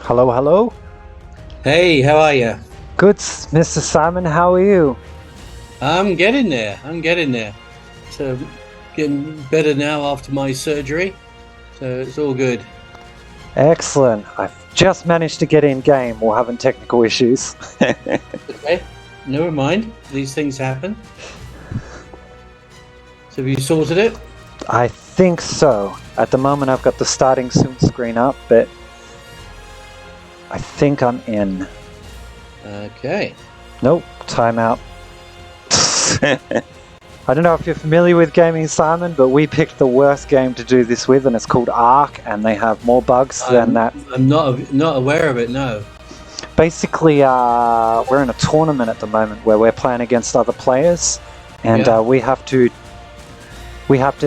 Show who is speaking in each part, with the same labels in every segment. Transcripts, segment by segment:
Speaker 1: Hello, hello.
Speaker 2: Hey, how are you?
Speaker 1: Good, Mr. Simon. How are you?
Speaker 2: I'm getting there. I'm getting there. So, getting better now after my surgery. So it's all good.
Speaker 1: Excellent. I've just managed to get in game. We're having technical issues.
Speaker 2: Okay, never mind. These things happen. So have you sorted it?
Speaker 1: I think so. At the moment, I've got the starting soon screen up, but I think I'm in.
Speaker 2: Okay.
Speaker 1: Nope, timeout. I don't know if you're familiar with gaming, Simon, but we picked the worst game to do this with, and it's called Ark, and they have more bugs than that.
Speaker 2: I'm not aware of it. No.
Speaker 1: Basically, we're in a tournament at the moment where we're playing against other players, and
Speaker 2: Yeah.
Speaker 1: we have to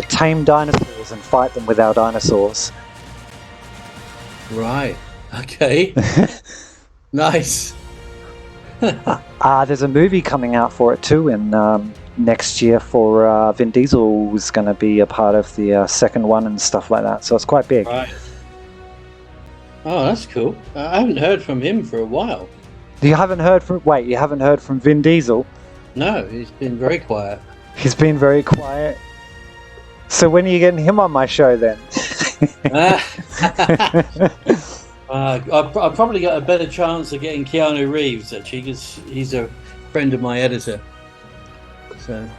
Speaker 1: tame dinosaurs and fight them with our dinosaurs.
Speaker 2: Right. Okay. Nice.
Speaker 1: There's a movie coming out for it too in next year for Vin Diesel was going to be a part of the second one and stuff like that, so it's quite big.
Speaker 2: Right. Oh, that's cool. I haven't heard from him for a while.
Speaker 1: You haven't heard from Vin Diesel?
Speaker 2: No, he's been very quiet.
Speaker 1: He's been very quiet. So when are you getting him on my show then?
Speaker 2: I've probably got a better chance of getting Keanu Reeves, actually, because he's a friend of my editor. So.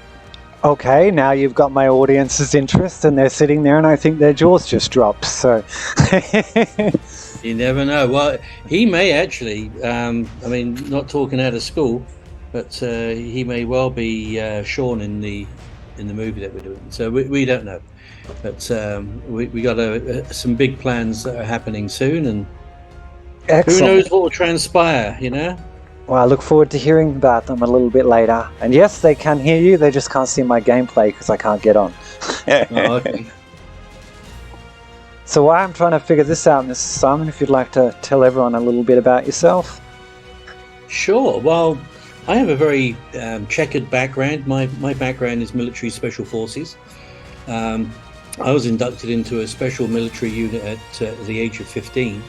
Speaker 1: Okay, now you've got my audience's interest, and they're sitting there, and I think their jaws just dropped. So
Speaker 2: You never know. Well, he may actually. Not talking out of school, but he may well be Sean in the movie that we're doing. So we don't know. But we got some big plans that are happening soon, and
Speaker 1: excellent.
Speaker 2: Who knows what will transpire, you know?
Speaker 1: Well, I look forward to hearing about them a little bit later. And yes, they can hear you, they just can't see my gameplay because I can't get on.
Speaker 2: Oh, okay.
Speaker 1: So while I'm trying to figure this out, Mr. Simon, if you'd like to tell everyone a little bit about yourself.
Speaker 2: Sure. Well, I have a very checkered background. My background is military special forces. I was inducted into a special military unit at the age of 15,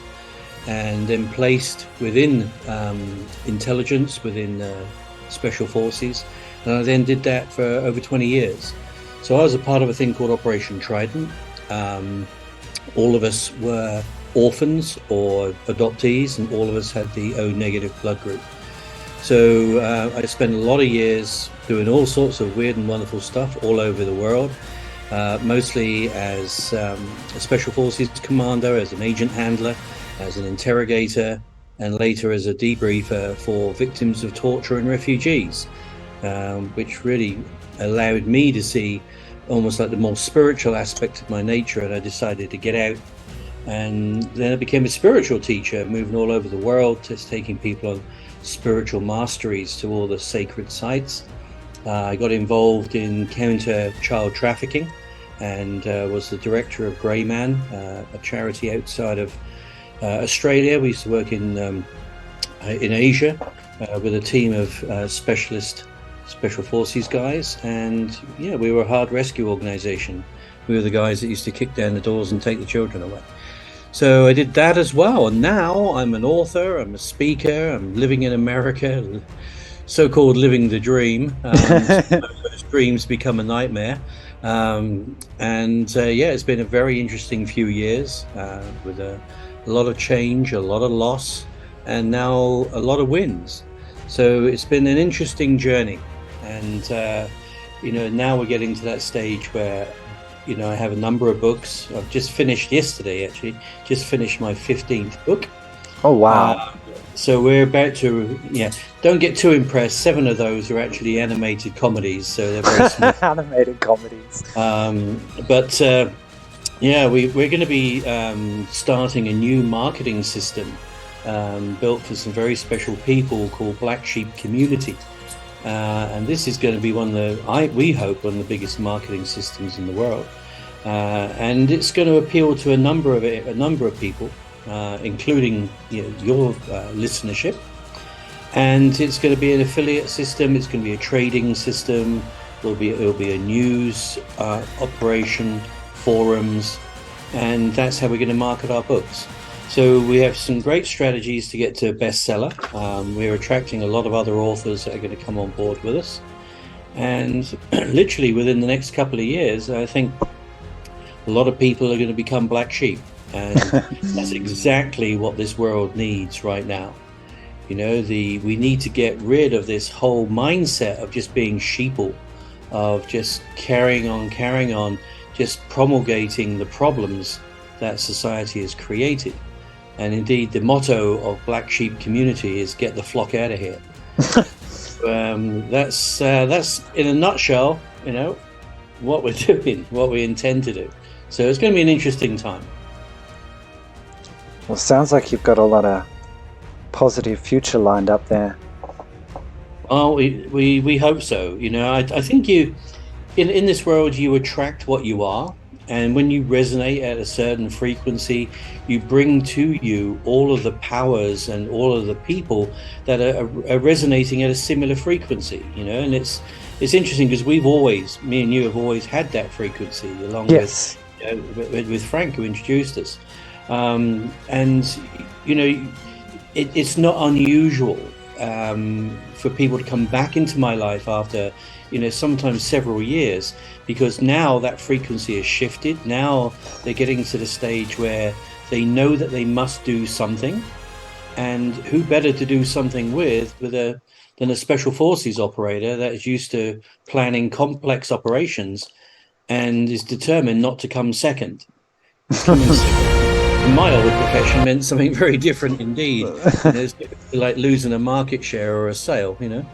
Speaker 2: and then placed within intelligence, within special forces. And I then did that for over 20 years. So I was a part of a thing called Operation Trident. All of us were orphans or adoptees, and all of us had the O negative blood group. So I spent a lot of years doing all sorts of weird and wonderful stuff all over the world, mostly as a Special Forces commander, as an agent handler, as an interrogator, and later as a debriefer for victims of torture and refugees, which really allowed me to see almost like the more spiritual aspect of my nature. And I decided to get out, and then I became a spiritual teacher, moving all over the world, just taking people on spiritual masteries to all the sacred sites. I got involved in counter child trafficking, and was the director of Grey Man, a charity outside of Australia. We used to work in Asia with a team of special forces guys, and yeah, we were a hard rescue organization. We were the guys that used to kick down the doors and take the children away. So I did that as well, and now I'm an author, I'm a speaker, I'm living in America, so-called living the dream. Those dreams become a nightmare. It's been a very interesting few years with a lot of change, a lot of loss, and now a lot of wins. So it's been an interesting journey, and now we're getting to that stage where I have a number of books. I've just finished yesterday, actually, my 15th book.
Speaker 1: Oh wow.
Speaker 2: So we're about to, don't get too impressed. 7 of those are actually animated comedies, so they're very small.
Speaker 1: Animated comedies.
Speaker 2: We're going to be starting a new marketing system built for some very special people called Black Sheep Community. And this is going to be we hope, one of the biggest marketing systems in the world. And it's going to appeal to a number of people, including your listenership. And it's going to be an affiliate system. It's going to be a trading system. It'll be a news operation, forums, and that's how we're going to market our books. So we have some great strategies to get to bestseller. We're attracting a lot of other authors that are going to come on board with us. And literally within the next couple of years, I think a lot of people are going to become black sheep. And that's exactly what this world needs right now. You know, we need to get rid of this whole mindset of just being sheeple, of just carrying on, just promulgating the problems that society has created. And indeed, the motto of Black Sheep Community is "Get the flock out of here." That's in a nutshell, you know, what we're doing, what we intend to do. So it's going to be an interesting time.
Speaker 1: Well, sounds like you've got a lot of positive future lined up there.
Speaker 2: Oh, we hope so. You know, I think you, in this world, you attract what you are. And when you resonate at a certain frequency, you bring to you all of the powers and all of the people that are resonating at a similar frequency, you know. And it's interesting because me and you have always had that frequency, along
Speaker 1: Yes.
Speaker 2: with Frank, who introduced us. And, you know, it's not unusual for people to come back into my life after, you know, sometimes several years, because now that frequency has shifted. Now they're getting to the stage where they know that they must do something, and who better to do something than a special forces operator that is used to planning complex operations and is determined not to come second. Coming second in my old profession meant something very different indeed. You know, it's like losing a market share or a sale, you know.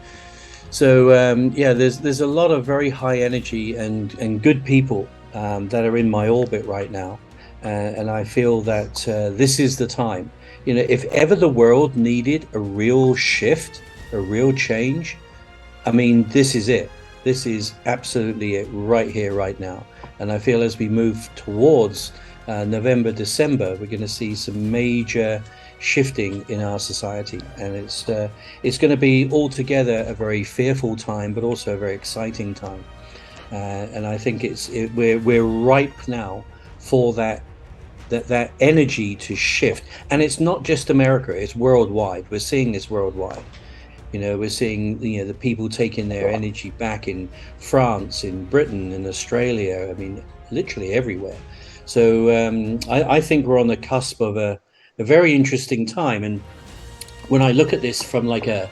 Speaker 2: So yeah, there's a lot of very high energy and good people that are in my orbit right now, and I feel that this is the time. You know, if ever the world needed a real shift, a real change, I mean, this is it. This is absolutely it right here, right now. And I feel as we move towards November, December, we're going to see some major shifting in our society, and it's going to be altogether a very fearful time, but also a very exciting time. And I think we're ripe now for that energy to shift. And it's not just America; it's worldwide. We're seeing this worldwide. You know, we're seeing, you know, the people taking their energy back in France, in Britain, in Australia. I mean, literally everywhere. So I think we're on the cusp of a very interesting time. And when I look at this from like a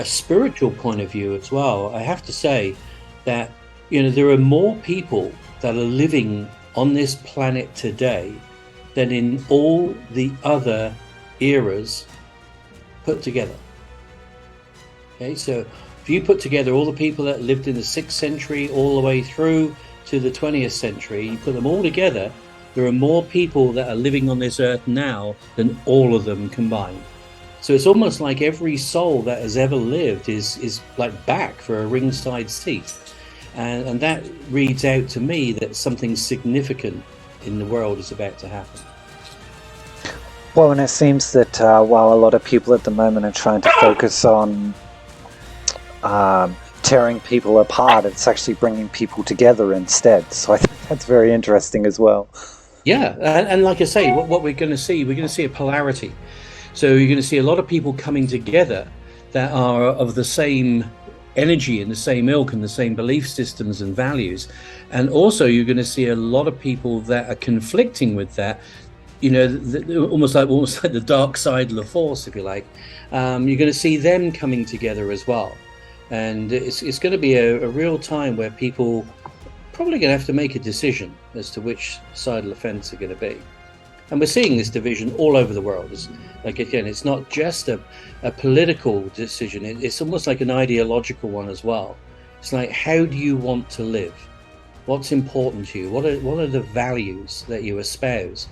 Speaker 2: spiritual point of view as well, I have to say that, you know, there are more people that are living on this planet today than in all the other eras put together. Okay, so if you put together all the people that lived in the 6th century all the way through to the 20th century, you put them all together, there are more people that are living on this earth now than all of them combined. So it's almost like every soul that has ever lived is like back for a ringside seat. And that reads out to me that something significant in the world is about to happen.
Speaker 1: Well, and it seems that while a lot of people at the moment are trying to focus on tearing people apart, it's actually bringing people together instead. So I think that's very interesting as well.
Speaker 2: Yeah, and like I say, what we're going to see a polarity. So you're going to see a lot of people coming together that are of the same energy and the same ilk and the same belief systems and values. And also you're going to see a lot of people that are conflicting with that, you know, almost like the dark side of the force, if you like. You're going to see them coming together as well. And it's going to be a real time where people probably going to have to make a decision as to which side of the fence they're going to be. And we're seeing this division all over the world. It's like, again, it's not just a political decision. It's almost like an ideological one as well. It's like, how do you want to live? What's important to you? What are the values that you espouse?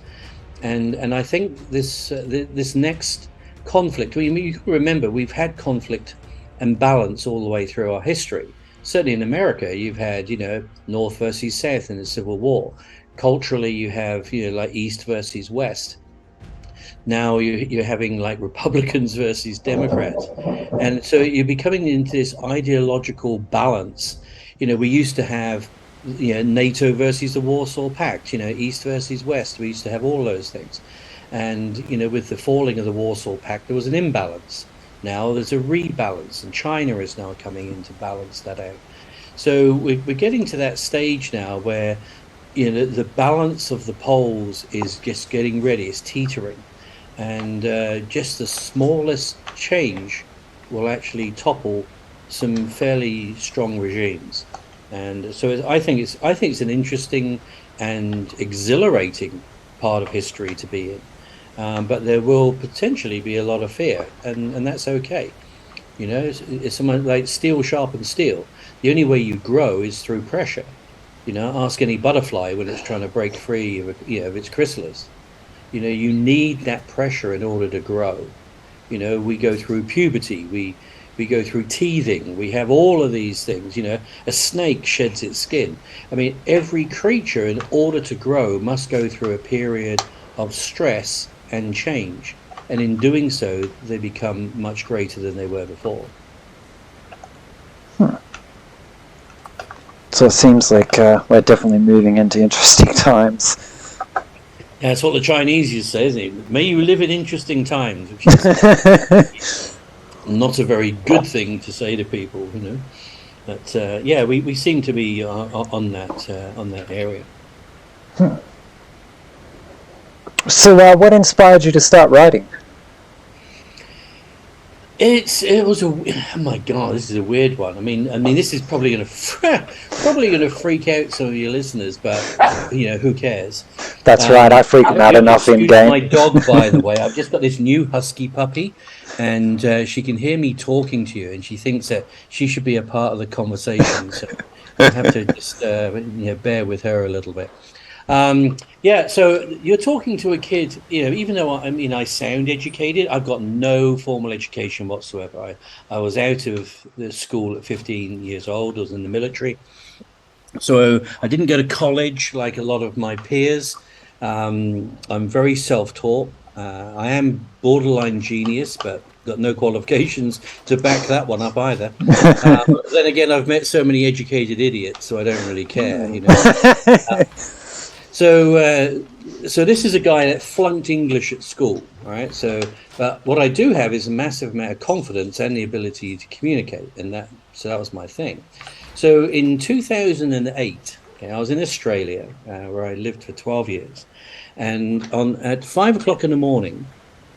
Speaker 2: And I think this next conflict, I mean, you can remember we've had conflict and balance all the way through our history. Certainly in America, you've had, you know, North versus South in the Civil War. Culturally, you have, you know, like East versus West. Now you're having like Republicans versus Democrats. And so you're becoming into this ideological balance. You know, we used to have, you know, NATO versus the Warsaw Pact, you know, East versus West. We used to have all those things. And, with the falling of the Warsaw Pact, there was an imbalance. Now there's a rebalance, and China is now coming in to balance that out. So we're getting to that stage now where, the balance of the poles is just getting ready, it's teetering. And just the smallest change will actually topple some fairly strong regimes. And so I think it's an interesting and exhilarating part of history to be in. But there will potentially be a lot of fear, and that's okay. It's something like steel sharpens steel. The only way you grow is through pressure. Ask any butterfly when it's trying to break free of its chrysalis. You need that pressure in order to grow. We go through puberty, we go through teething, we have all of these things. A snake sheds its skin. I mean, every creature, in order to grow, must go through a period of stress and change, and in doing so they become much greater than they were before.
Speaker 1: So it seems like we're definitely moving into interesting times.
Speaker 2: That's what the Chinese used to say, isn't it? May you live in interesting times, which is not a very good thing to say to people, But we seem to be on that area.
Speaker 1: So what inspired you to start writing?
Speaker 2: It was oh my God, this is a weird one. I mean, this is probably going to freak out some of your listeners, but who cares?
Speaker 1: That's right. I freak them out enough in game.
Speaker 2: My dog, by the way, I've just got this new husky puppy, and she can hear me talking to you, and she thinks that she should be a part of the conversation. So you have to just bear with her a little bit. So you're talking to a kid, even though I sound educated, I've got no formal education whatsoever. I was out of the school at 15 years old. I was in the military. So I didn't go to college like a lot of my peers. I'm very self-taught. I am borderline genius, but got no qualifications to back that one up either. Then again, I've met so many educated idiots, so I don't really care, So this is a guy that flunked English at school, right? But what I do have is a massive amount of confidence and the ability to communicate, so that was my thing. So in 2008, I was in Australia, where I lived for 12 years, and at 5 o'clock in the morning,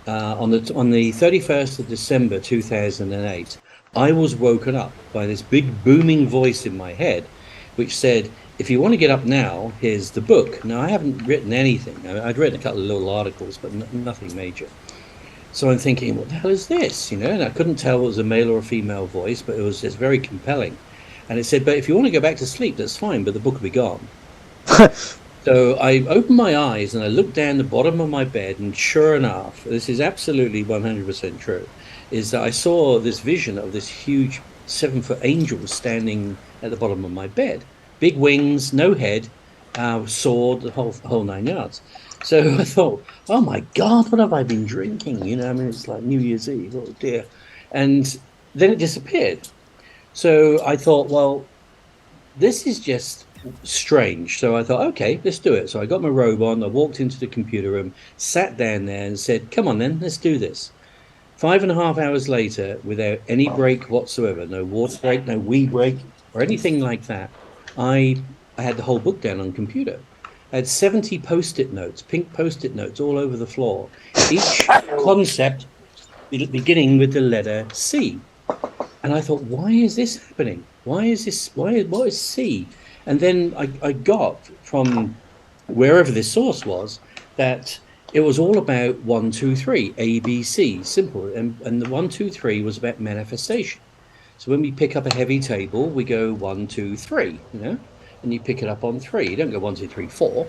Speaker 2: on the 31st of December 2008, I was woken up by this big booming voice in my head, which said, "If you want to get up now, here's the book." Now, I haven't written anything. I'd written a couple of little articles, but nothing major. So I'm thinking, what the hell is this? And I couldn't tell if it was a male or a female voice, but it was just very compelling. And it said, "But if you want to go back to sleep, that's fine, but the book will be gone." So I opened my eyes and I looked down the bottom of my bed, and sure enough, this is absolutely 100% true, is that I saw this vision of this huge 7-foot angel standing at the bottom of my bed. Big wings, no head, sword, the whole 9 yards. So I thought, oh my God, what have I been drinking? It's like New Year's Eve, oh dear. And then it disappeared. So I thought, well, this is just strange. So I thought, okay, let's do it. So I got my robe on, I walked into the computer room, sat down there and said, come on then, let's do this. 5.5 hours later, without any break whatsoever, no water break, no wee break, or anything like that, I had the whole book down on computer. I had 70 post-it notes, pink post-it notes all over the floor. Each concept beginning with the letter C. And I thought, why is this happening? What is C? And then I got from wherever this source was that it was all about 1, 2, 3, A, B, C, simple. And the 1, 2, 3 was about manifestation. So when we pick up a heavy table, we go 1, 2, 3, and you pick it up on 3. You don't go 1, 2, 3, 4.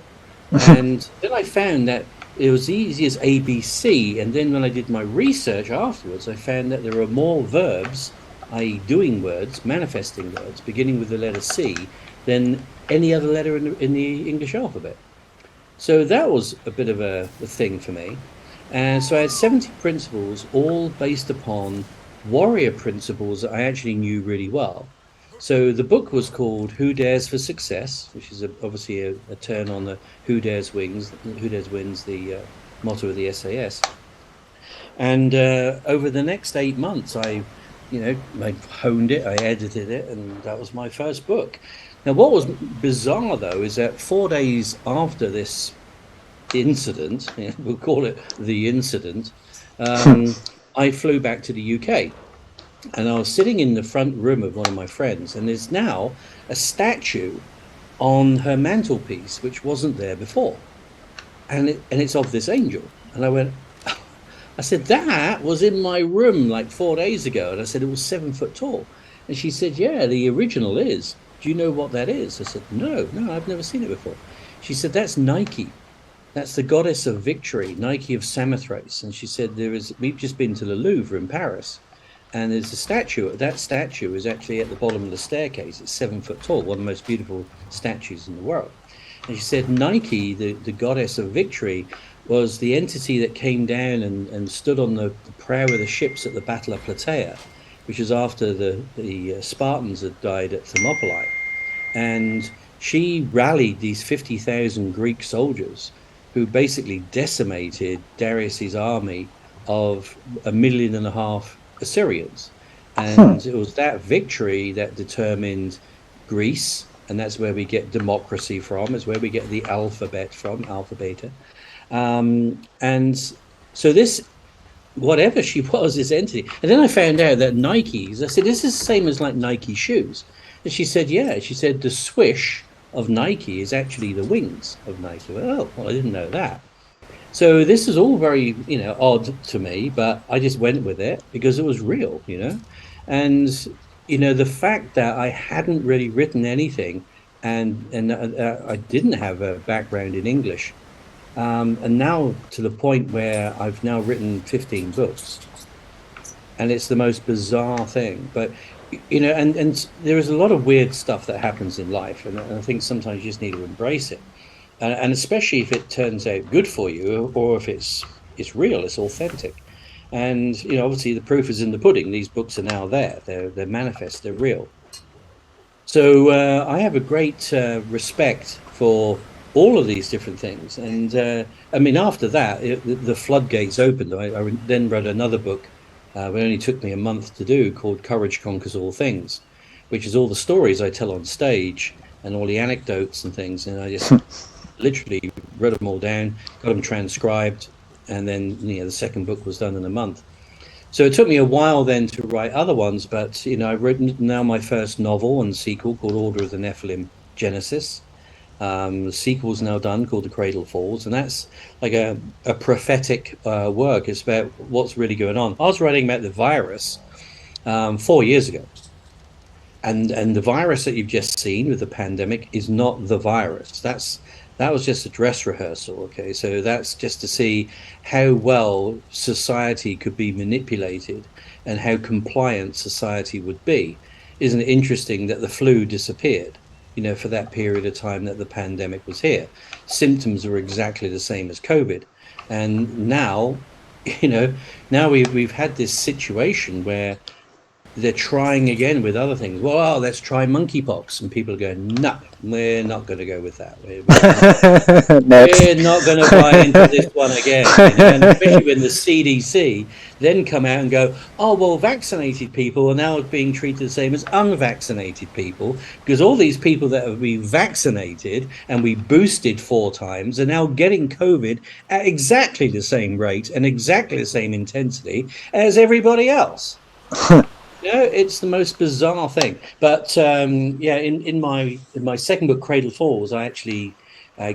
Speaker 2: And then I found that it was easy as A, B, C. And then when I did my research afterwards, I found that there are more verbs, i.e. doing words, manifesting words, beginning with the letter C, than any other letter in the English alphabet. So that was a bit of a thing for me. And so I had 70 principles, all based upon warrior principles that I actually knew really well. So the book was called Who Dares for Success, which is obviously a turn on the Who Dares Wins, the motto of the SAS. And over the next 8 months, I honed it, I edited it, and that was my first book. Now, what was bizarre, though, is that 4 days after this incident, we'll call it the incident, I flew back to the UK. And I was sitting in the front room of one of my friends, and there's now a statue on her mantelpiece, which wasn't there before. And it's of this angel. And I said, that was in my room like 4 days ago. And I said, it was 7 foot tall. And she said, yeah, the original is. Do you know what that is? I said, no, I've never seen it before. She said, that's Nike. That's the goddess of victory, Nike of Samothrace. And she said, we've just been to the Louvre in Paris. And there's a statue. That statue is actually at the bottom of the staircase. It's 7 foot tall, one of the most beautiful statues in the world. And she said Nike, the goddess of victory, was the entity that came down and stood on the prow of the ships at the Battle of Plataea, which was after the Spartans had died at Thermopylae. And she rallied these 50,000 Greek soldiers who basically decimated Darius's army of 1.5 million Assyrians. And it was that victory that determined Greece, and that's where we get democracy from, is where we get the alphabet from, alpha, beta. And so this, whatever she was, this entity. And then I found out that Nikes, I said, this is the same as like Nike shoes. And she said, yeah. She said the swish of Nike is actually the wings of Nike. Well, I didn't know that. So this is all very, odd to me, but I just went with it because it was real, And, the fact that I hadn't really written anything and I didn't have a background in English. And now to the point where I've now written 15 books. And it's the most bizarre thing. But, and there is a lot of weird stuff that happens in life. And I think sometimes you just need to embrace it. And especially if it turns out good for you, or if it's real, it's authentic. And, obviously the proof is in the pudding. These books are now there. They're manifest, they're real. So I have a great respect for all of these different things. And after that, the floodgates opened. I then wrote another book. It only took me a month to do, called Courage Conquers All Things, which is all the stories I tell on stage and all the anecdotes and things. And I just literally wrote them all down, got them transcribed, and then the second book was done in a month. So it took me a while then to write other ones, but I've written now my first novel and sequel called Order of the Nephilim Genesis. The sequel's now done, called The Cradle Falls, and that's like a prophetic work. It's about what's really going on. I was writing about the virus 4 years ago, and the virus that you've just seen with the pandemic is not the virus. That was just a dress rehearsal, okay? So that's just to see how well society could be manipulated and how compliant society would be. Isn't it interesting that the flu disappeared, for that period of time that the pandemic was here? Symptoms were exactly the same as COVID. And now, now we've had this situation where they're trying again with other things. Well, let's try monkeypox. And people are going, no, we're not going to go with that. We're not going to buy into this one again. And especially when the CDC then come out and go, oh, well, vaccinated people are now being treated the same as unvaccinated people, because all these people that have been vaccinated and we boosted 4 times are now getting COVID at exactly the same rate and exactly the same intensity as everybody else. It's the most bizarre thing. But in my second book, Cradle Falls, I actually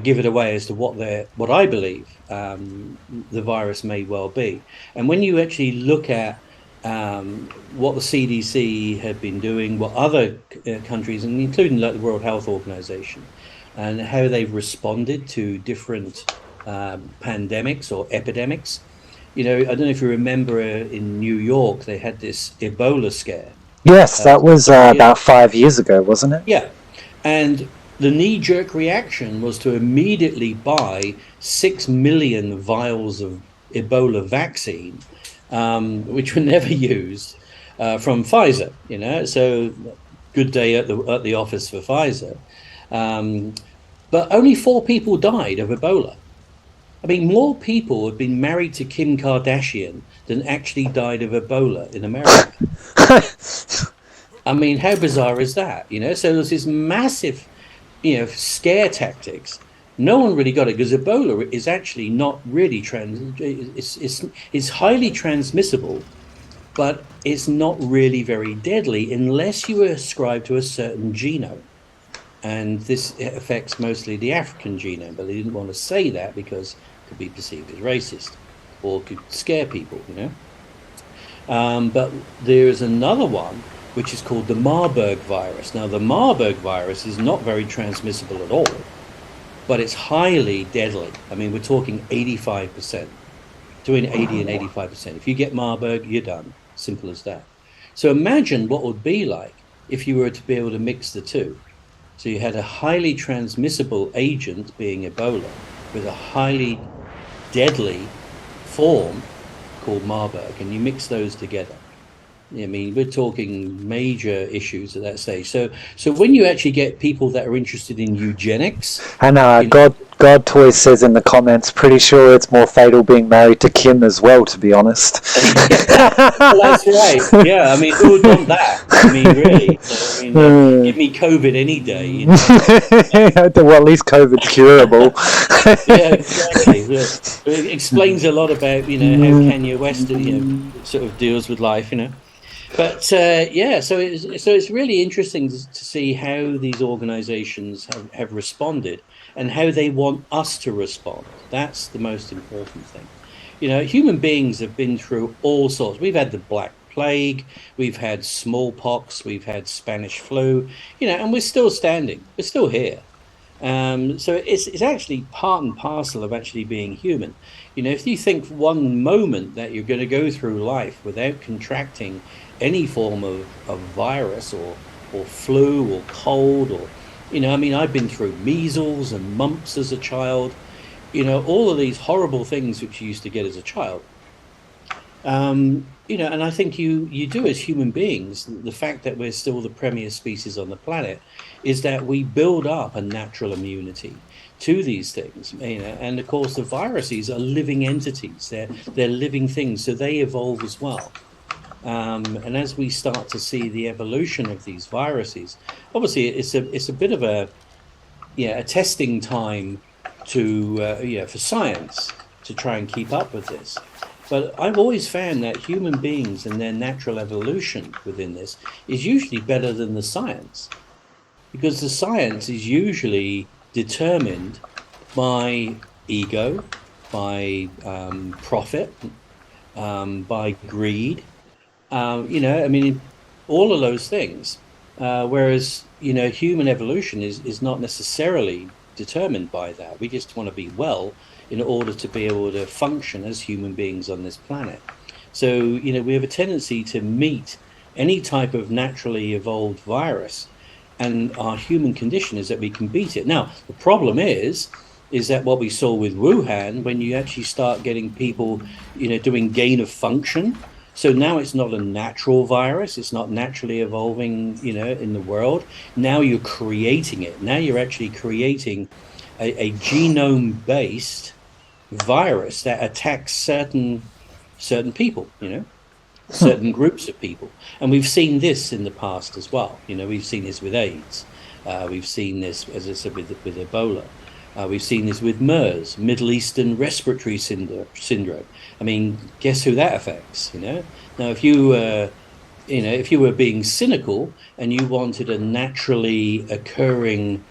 Speaker 2: give it away as to what I believe the virus may well be. And when you actually look at what the CDC have been doing, what other countries, and including like the World Health Organization, and how they've responded to different pandemics or epidemics. I don't know if you remember in New York, they had this Ebola scare.
Speaker 1: Yes, that was about 5 years ago, wasn't it?
Speaker 2: Yeah. And the knee-jerk reaction was to immediately buy 6 million vials of Ebola vaccine, which were never used, from Pfizer. So good day at the office for Pfizer. But only 4 people died of Ebola. mean, more people have been married to Kim Kardashian than actually died of Ebola in America. I mean, how bizarre is that? So there's this massive, scare tactics. No one really got it because Ebola is actually not really it's highly transmissible, but it's not really very deadly unless you ascribe to a certain genome. And this affects mostly the African genome, but they didn't want to say that because it could be perceived as racist or could scare people, But there is another one which is called the Marburg virus. Now, the Marburg virus is not very transmissible at all, but it's highly deadly. I mean, we're talking 85%, between 80 and 85%. If you get Marburg, you're done. Simple as that. So imagine what it would be like if you were to be able to mix the two. So you had a highly transmissible agent, being Ebola, with a highly deadly form called Marburg, and you mix those together. I mean, we're talking major issues at that stage. So when you actually get people that are interested in eugenics,
Speaker 1: and God Toys says in the comments, pretty sure it's more fatal being married to Kim as well, to be honest.
Speaker 2: Well, that's right. Yeah, I mean, who would want that? I mean, really. Give me COVID any day.
Speaker 1: Well, at least COVID's curable.
Speaker 2: Yeah, exactly. It explains a lot about how Kanye West sort of deals with life, But so it's really interesting to see how these organizations have responded and how they want us to respond. That's the most important thing. Human beings have been through all sorts. We've had the Black Plague, we've had smallpox, we've had Spanish flu, and we're still standing. We're still here. So it's actually part and parcel of actually being human. If you think for one moment that you're going to go through life without contracting any form of virus or flu or cold or, I've been through measles and mumps as a child, all of these horrible things which you used to get as a child. And I think you do as human beings. The fact that we're still the premier species on the planet is that we build up a natural immunity to these things, and of course the viruses are living entities. They're living things, so they evolve as well. And as we start to see the evolution of these viruses, obviously it's a bit of a testing time for science to try and keep up with this. But I've always found that human beings and their natural evolution within this is usually better than the science, because the science is usually determined by ego, by profit, by greed. All of those things. Whereas, human evolution is not necessarily determined by that. We just want to be well in order to be able to function as human beings on this planet. So, we have a tendency to meet any type of naturally evolved virus, and our human condition is that we can beat it. Now, the problem is that what we saw with Wuhan, when you actually start getting people, doing gain of function. So now it's not a natural virus. It's not naturally evolving, in the world. Now you're creating it. Now you're actually creating a genome-based virus that attacks certain people, certain groups of people. And we've seen this in the past as well. We've seen this with AIDS. We've seen this, as I said, with Ebola. We've seen this with MERS, Middle Eastern Respiratory Syndrome. I mean, guess who that affects, Now, if you were being cynical and you wanted a naturally occurring,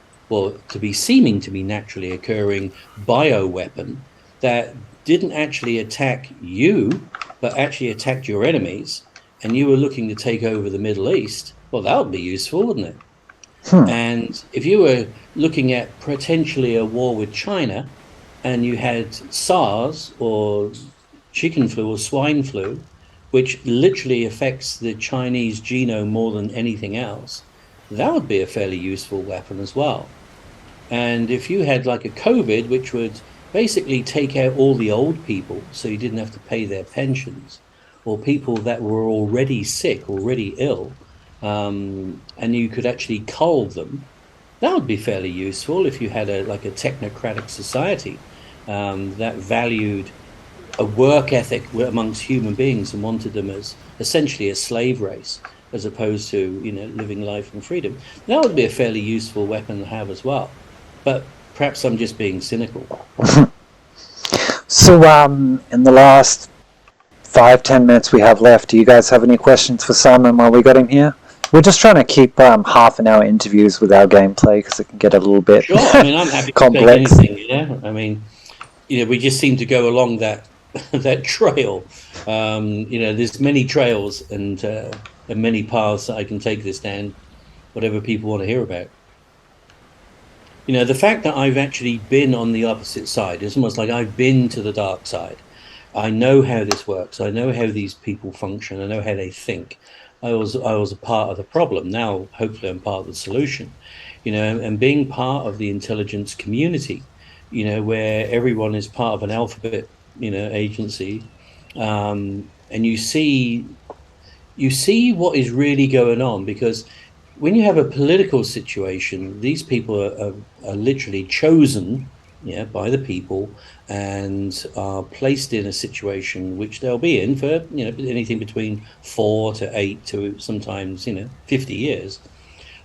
Speaker 2: seeming to be naturally occurring bioweapon that didn't actually attack you, but actually attacked your enemies, and you were looking to take over the Middle East, well, that would be useful, wouldn't it? And if you were looking at potentially a war with China, and you had SARS or chicken flu or swine flu, which literally affects the Chinese genome more than anything else, that would be a fairly useful weapon as well. And if you had like a COVID, which would basically take out all the old people, so you didn't have to pay their pensions, or people that were already sick, already ill, and you could actually cull them, that would be fairly useful if you had a technocratic society. that valued a work ethic amongst human beings and wanted them as essentially a slave race, as opposed to, living life in freedom. That would be a fairly useful weapon to have as well. But perhaps I'm just being cynical.
Speaker 1: So, in the last 5-10 minutes we have left, do you guys have any questions for Simon while we got him here? We're just trying to keep half an hour interviews with our gameplay because it can get a little bit
Speaker 2: sure. I mean, I'm happy
Speaker 1: complex.
Speaker 2: to take anything. I mean, we just seem to go along that trail. There's many trails and many paths that I can take this down, whatever people want to hear about. The fact that I've actually been on the opposite side is almost like I've been to the dark side. I know how this works. I know how these people function. I know how they think. I was a part of the problem. Now, hopefully, I'm part of the solution. And being part of the intelligence community, where everyone is part of an alphabet, agency, and you see what is really going on, because when you have a political situation, these people are literally chosen, by the people, and are placed in a situation which they'll be in for anything between 4 to 8 to sometimes 50 years.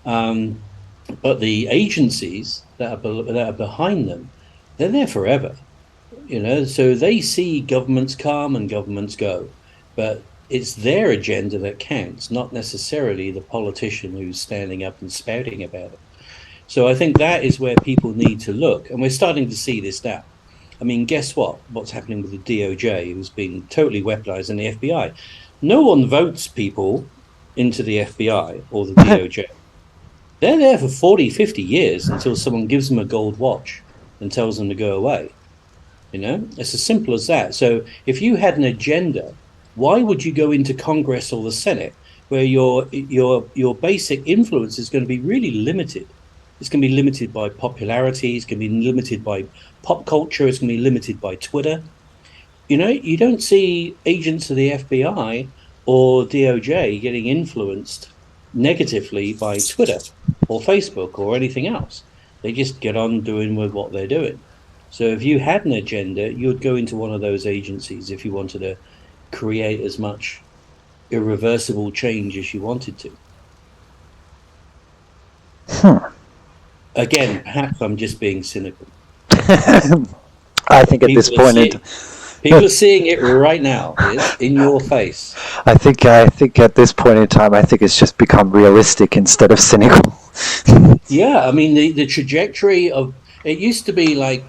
Speaker 2: But the agencies that are behind them, they're there forever. So they see governments come and governments go, but it's their agenda that counts, not necessarily the politician who's standing up and spouting about it. So I think that is where people need to look, and we're starting to see this now. I mean, guess what? What's happening with the DOJ, who's been totally weaponized, in the FBI? No one votes people into the FBI or the DOJ. They're there for 40, 50 years until someone gives them a gold watch and tells them to go away. It's as simple as that. So if you had an agenda, why would you go into Congress or the Senate, where your basic influence is going to be really limited? It's going to be limited by popularity. It's going to be limited by pop culture. It's going to be limited by Twitter. You don't see agents of the FBI or DOJ getting influenced negatively by Twitter or Facebook or anything else. They just get on doing with what they're doing. So if you had an agenda, you would go into one of those agencies if you wanted to create as much irreversible change as you wanted to. Again, perhaps I'm just being cynical.
Speaker 1: I think at this point,
Speaker 2: people are seeing it right now. It's in your face.
Speaker 1: I think at this point in time, I think it's just become realistic instead of cynical.
Speaker 2: Yeah, I mean, the trajectory of it used to be like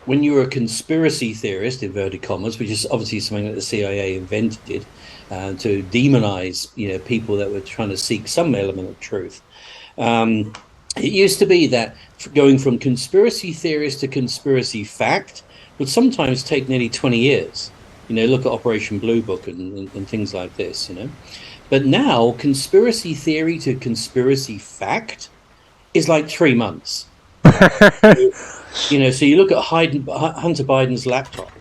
Speaker 2: when you were a conspiracy theorist, inverted commas, which is obviously something that the CIA invented to demonize, people that were trying to seek some element of truth. It used to be that going from conspiracy theorist to conspiracy fact would sometimes take nearly 20 years. Look at Operation Blue Book and things like this, But now, conspiracy theory to conspiracy fact is like 3 months. So you look at Hunter Biden's laptop,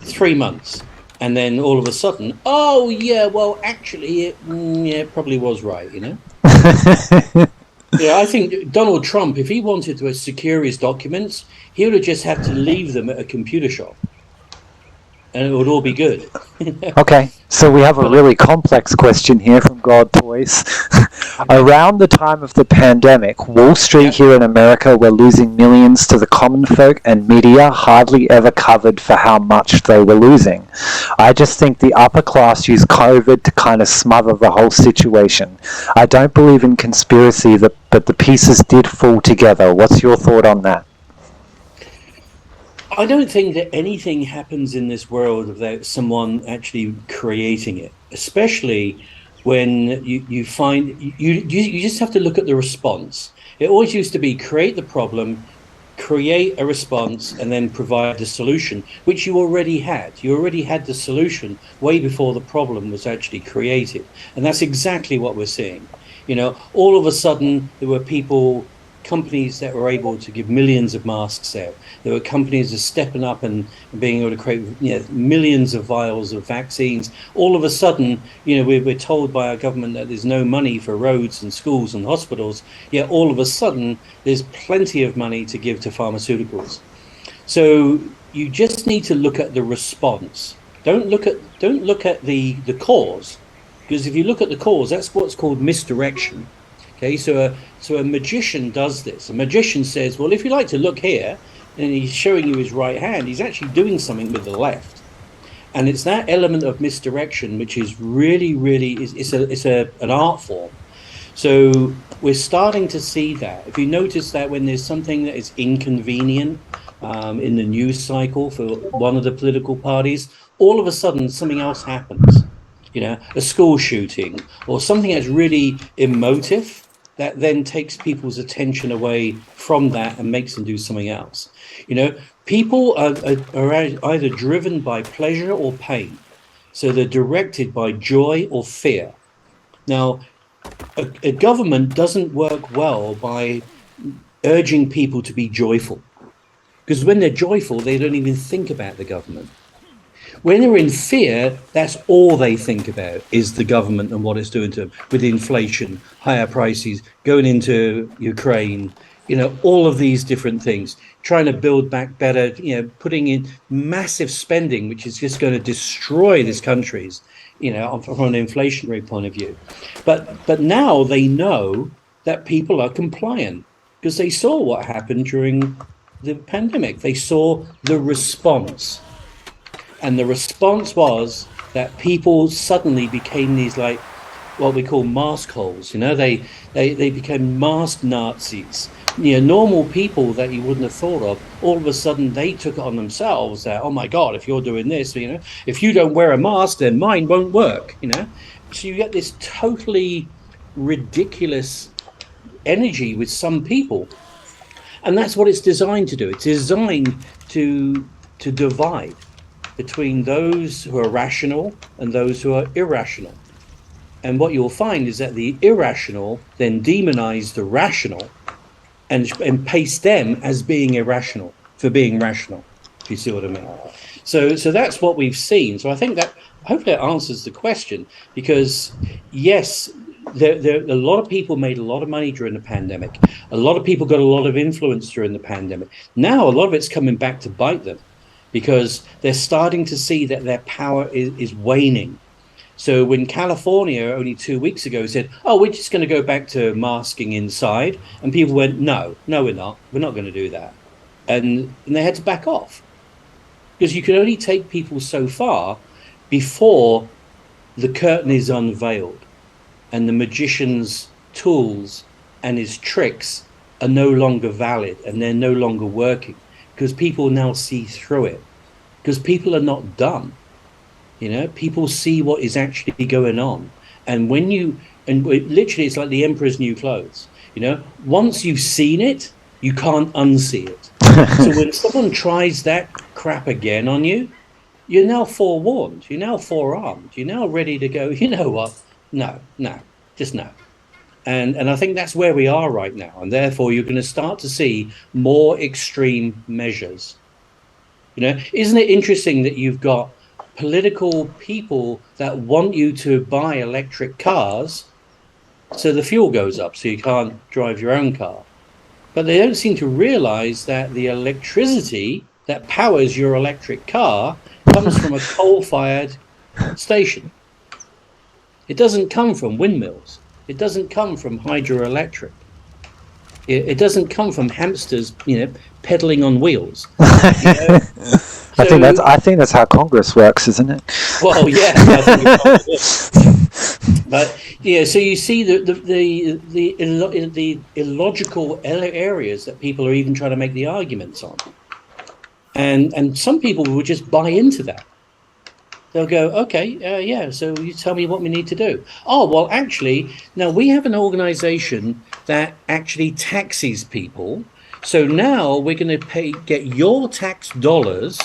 Speaker 2: 3 months. And then all of a sudden, oh, yeah, well, actually, it probably was right, Yeah, I think Donald Trump, if he wanted to secure his documents, he would have just had to leave them at a computer shop. And it would all be good.
Speaker 1: Okay, so we have a really complex question here from God Toys. Around the time of the pandemic, Wall Street here in America were losing millions to the common folk, and media hardly ever covered for how much they were losing. I just think the upper class used COVID to kind of smother the whole situation. I don't believe in conspiracy, but the pieces did fall together. What's your thought on that?
Speaker 2: I don't think that anything happens in this world without someone actually creating it, especially when you find you just have to look at the response. It always used to be create the problem, create a response, and then provide the solution, which you already had. You already had the solution way before the problem was actually created. And that's exactly what we're seeing. All of a sudden there were companies that were able to give millions of masks out. There were companies that stepping up and being able to create millions of vials of vaccines. All of a sudden, we're told by our government that there's no money for roads and schools and hospitals, yet all of a sudden there's plenty of money to give to pharmaceuticals. So you just need to look at the response. Don't look at the cause, because if you look at the cause, that's what's called misdirection. Okay, so a magician does this. A magician says, well, if you like to look here, and he's showing you his right hand, he's actually doing something with the left. And it's that element of misdirection which is really, really it's an art form. So we're starting to see that. If you notice that when there's something that is inconvenient in the news cycle for one of the political parties, all of a sudden something else happens. You know, a school shooting or something that's really emotive that then takes people's attention away from that and makes them do something else. You know, people are either driven by pleasure or pain. So they're directed by joy or fear. Now, a government doesn't work well by urging people to be joyful, because when they're joyful, they don't even think about the government. When they're in fear, that's all they think about is the government and what it's doing to them with inflation, higher prices, going into Ukraine, you know, all of these different things, trying to build back better, you know, putting in massive spending, which is just going to destroy these countries, you know, from an inflationary point of view. But now they know that people are compliant because they saw what happened during the pandemic. They saw the response. And the response was that people suddenly became these, like, what we call mask holes. You know, they became masked Nazis. You know, normal people that you wouldn't have thought of, all of a sudden they took it on themselves that, oh my God, if you're doing this, you know, if you don't wear a mask, then mine won't work, you know. So you get this totally ridiculous energy with some people. And that's what it's designed to do. It's designed to divide between those who are rational and those who are irrational. And what you'll find is that the irrational then demonize the rational and paste them as being irrational for being rational, if you see what I mean. So that's what we've seen. So I think that hopefully it answers the question, because yes, a lot of people made a lot of money during the pandemic. A lot of people got a lot of influence during the pandemic. Now a lot of it's coming back to bite them, because they're starting to see that their power is waning. So when California only 2 weeks ago said, oh, we're just going to go back to masking inside, and people went, no, we're not going to do that. And they had to back off, because you can only take people so far before the curtain is unveiled and the magician's tools and his tricks are no longer valid and they're no longer working, because people now see through it, because people are not dumb. You know, people see what is actually going on. And literally it's like the emperor's new clothes. You know, once you've seen it, you can't unsee it. So when someone tries that crap again on you, you're now forewarned, you're now forearmed, you're now ready to go, you know what? No, just no. And I think that's where we are right now. And therefore, you're going to start to see more extreme measures. You know, isn't it interesting that you've got political people that want you to buy electric cars so the fuel goes up so you can't drive your own car? But they don't seem to realize that the electricity that powers your electric car comes from a coal-fired station. It doesn't come from windmills. It doesn't come from hydroelectric. It doesn't come from hamsters, you know, pedaling on wheels. You know?
Speaker 1: I think that's how Congress works, isn't it?
Speaker 2: Well, yeah, I think it probably is. But yeah, so you see the illogical areas that people are even trying to make the arguments on, and some people will just buy into that. They'll go, okay, yeah, so you tell me what we need to do. Oh, well, actually, now we have an organization that actually taxes people. So now we're going to get your tax dollars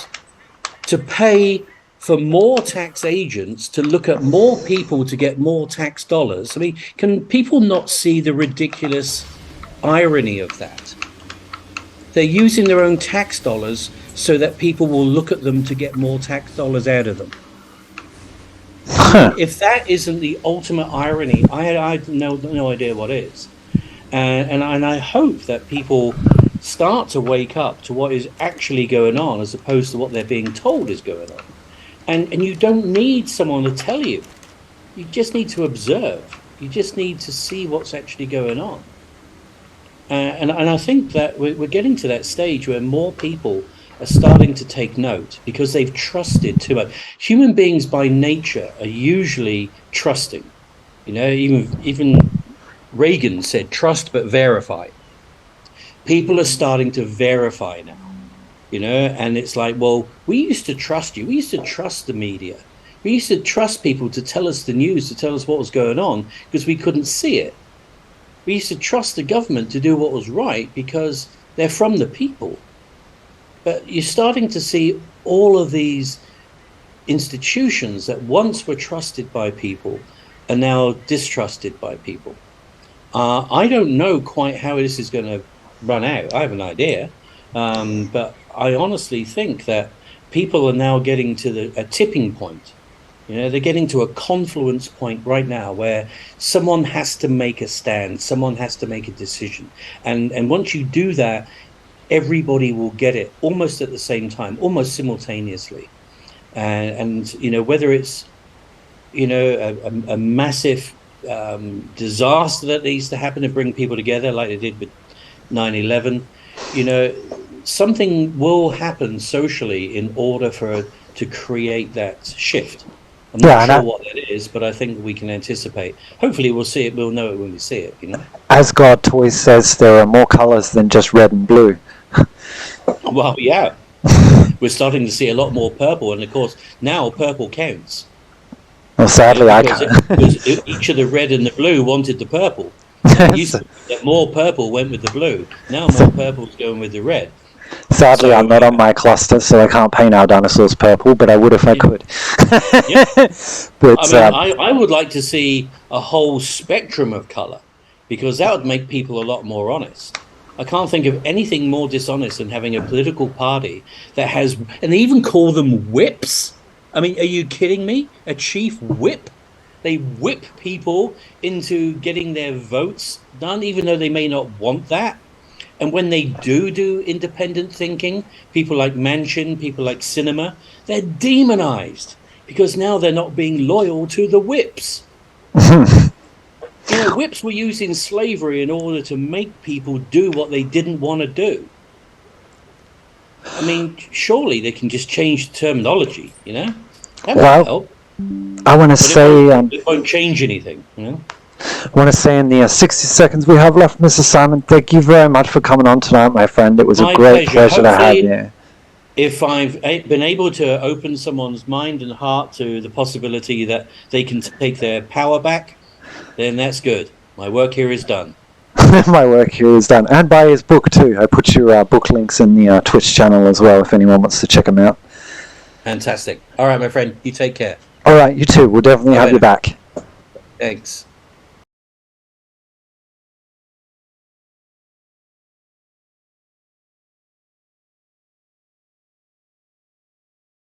Speaker 2: to pay for more tax agents to look at more people to get more tax dollars. I mean, can people not see the ridiculous irony of that? They're using their own tax dollars so that people will look at them to get more tax dollars out of them. If that isn't the ultimate irony, I have no idea what is. And I hope that people start to wake up to what is actually going on as opposed to what they're being told is going on. And you don't need someone to tell you. You just need to observe. You just need to see what's actually going on. And I think that we're getting to that stage where more people are starting to take note because they've trusted too much. Human beings by nature are usually trusting. You know, even Reagan said, trust but verify. People are starting to verify now, you know, and it's like, well, we used to trust you. We used to trust the media. We used to trust people to tell us the news, to tell us what was going on because we couldn't see it. We used to trust the government to do what was right because they're from the people. But you're starting to see all of these institutions that once were trusted by people are now distrusted by people. I don't know quite how this is going to run out. I have an idea. But I honestly think that people are now getting to a tipping point. You know, they're getting to a confluence point right now where someone has to make a stand. Someone has to make a decision. And once you do that, everybody will get it almost at the same time, almost simultaneously. And you know, whether it's, you know, a massive disaster that needs to happen to bring people together like they did with 9/11, you know, something will happen socially in order to create that shift. I'm not sure what that is, but I think we can anticipate. Hopefully we'll see it, we'll know it when we see it, you know.
Speaker 1: As God Toys says, there are more colours than just red and blue.
Speaker 2: Well, yeah. We're starting to see a lot more purple, and of course, now purple counts.
Speaker 1: Well, sadly, I can't.
Speaker 2: Because each of the red and the blue wanted the purple. It used to be that more purple went with the blue. Now more purple's going with the red.
Speaker 1: Sadly, I'm not on my cluster, so I can't paint our dinosaurs purple, but I would if I could.
Speaker 2: Yeah.
Speaker 1: But,
Speaker 2: I would like to see a whole spectrum of colour, because that would make people a lot more honest. I can't think of anything more dishonest than having a political party that has, and they even call them whips. I mean, are you kidding me? A chief whip? They whip people into getting their votes done, even though they may not want that. And when they do independent thinking, people like Manchin, people like Sinema, they're demonized because now they're not being loyal to the whips. You know, whips were used in slavery in order to make people do what they didn't want to do. I mean, surely they can just change the terminology, you know? That would help.
Speaker 1: I want to say...
Speaker 2: it won't change anything, you know?
Speaker 1: I want to say in the 60 seconds we have left, Mr. Simon, thank you very much for coming on tonight, my friend. It was a great pleasure to have you.
Speaker 2: If I've been able to open someone's mind and heart to the possibility that they can take their power back, then that's good. My work here is done.
Speaker 1: My work here is done. And buy his book too. I put your book links in the Twitch channel as well if anyone wants to check them out.
Speaker 2: Fantastic. All right, my friend. You take care.
Speaker 1: All right, you too. We'll definitely have you back.
Speaker 2: Thanks.